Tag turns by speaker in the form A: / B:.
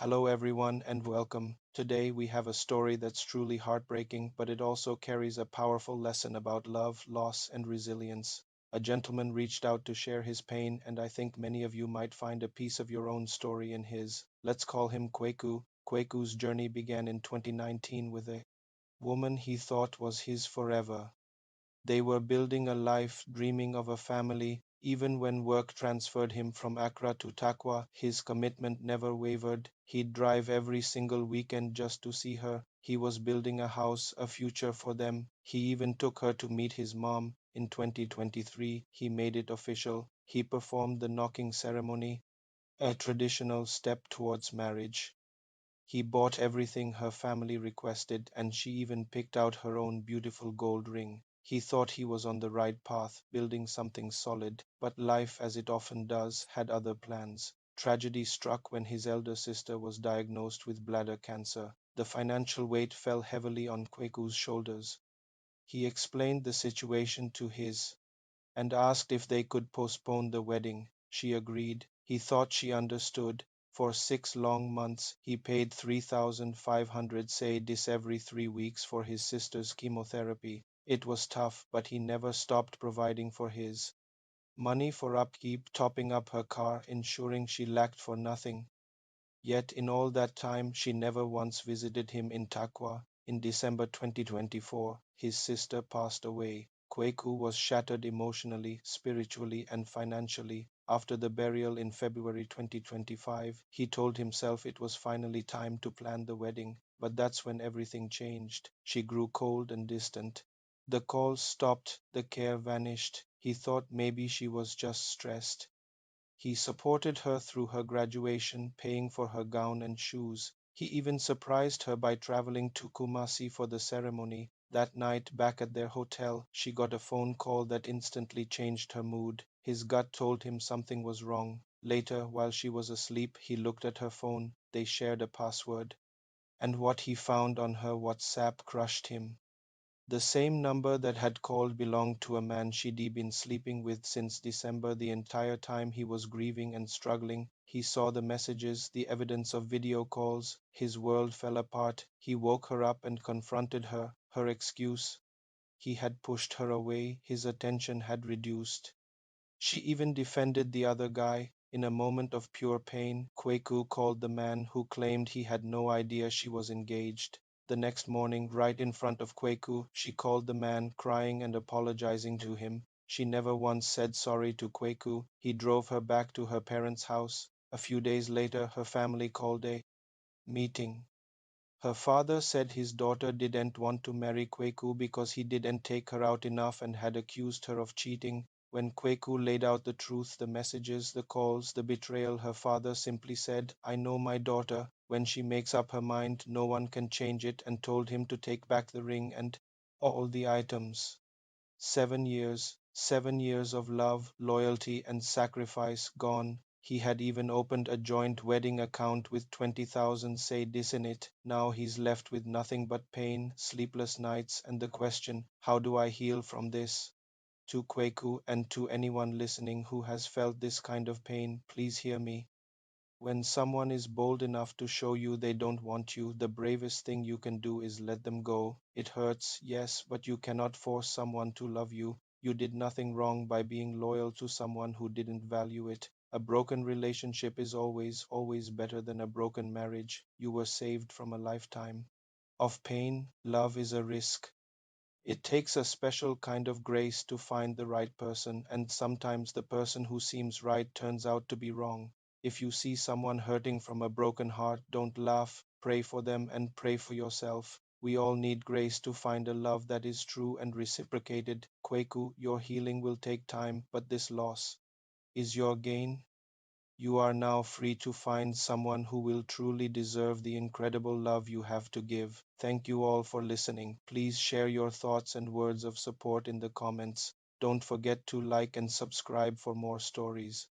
A: Hello, everyone, and welcome. Today we have a story that's truly heartbreaking, but it also carries a powerful lesson about love, loss, and resilience. A gentleman reached out to share his pain, and I think many of you might find a piece of your own story in his. Let's call him Kweku. Kweku's journey began in 2019 with a woman he thought was his forever. They were building a life, dreaming of a family. Even when work transferred him from Accra to Takwa, his commitment never wavered. He'd drive every single weekend just to see her. He was building a house, a future for them. He even took her to meet his mom. In 2023, he made it official. He performed the knocking ceremony, a traditional step towards marriage. He bought everything her family requested, and she even picked out her own beautiful gold ring. He thought he was on the right path, building something solid, but life, as it often does, had other plans. Tragedy struck when his elder sister was diagnosed with bladder cancer. The financial weight fell heavily on Kweku's shoulders. He explained the situation to his and asked if they could postpone the wedding. She agreed. He thought she understood. For 6 long months, he paid 3,500 cedis every 3 weeks for his sister's chemotherapy. It was tough, but he never stopped providing for his money for upkeep, topping up her car, ensuring she lacked for nothing. Yet in all that time, she never once visited him in Takwa. In December 2024, his sister passed away. Kweku was shattered emotionally, spiritually, and financially. After the burial in February 2025, he told himself it was finally time to plan the wedding. But that's when everything changed. She grew cold and distant. The calls stopped, the care vanished. He thought maybe she was just stressed. He supported her through her graduation, paying for her gown and shoes. He even surprised her by traveling to Kumasi for the ceremony. That night, back at their hotel, she got a phone call that instantly changed her mood. His gut told him something was wrong. Later, while she was asleep, he looked at her phone. They shared a password. And what he found on her WhatsApp crushed him. The same number that had called belonged to a man she'd been sleeping with since December. The entire time he was grieving and struggling, he saw the messages, the evidence of video calls. His world fell apart. He woke her up and confronted her. Her excuse: he had pushed her away, his attention had reduced. She even defended the other guy. In a moment of pure pain, Kweku called the man who claimed he had no idea she was engaged. The next morning, right in front of Kweku, she called the man, crying and apologizing to him. She never once said sorry to Kweku. He drove her back to her parents' house. A few days later, her family called a meeting. Her father said his daughter didn't want to marry Kweku because he didn't take her out enough and had accused her of cheating. When Kweku laid out the truth, the messages, the calls, the betrayal, her father simply said, "I know my daughter. When she makes up her mind, no one can change it," and told him to take back the ring and all the items. 7 years, 7 years of love, loyalty, and sacrifice gone. He had even opened a joint wedding account with 20,000 cedis in it. Now he's left with nothing but pain, sleepless nights, and the question: how do I heal from this? To Kweku and to anyone listening who has felt this kind of pain, please hear me. When someone is bold enough to show you they don't want you, the bravest thing you can do is let them go. It hurts, yes, but you cannot force someone to love you. You did nothing wrong by being loyal to someone who didn't value it. A broken relationship is always, always better than a broken marriage. You were saved from a lifetime of pain. Love is a risk. It takes a special kind of grace to find the right person, and sometimes the person who seems right turns out to be wrong. If you see someone hurting from a broken heart, don't laugh. Pray for them and pray for yourself. We all need grace to find a love that is true and reciprocated. Kweku, your healing will take time, but this loss is your gain. You are now free to find someone who will truly deserve the incredible love you have to give. Thank you all for listening. Please share your thoughts and words of support in the comments. Don't forget to like and subscribe for more stories.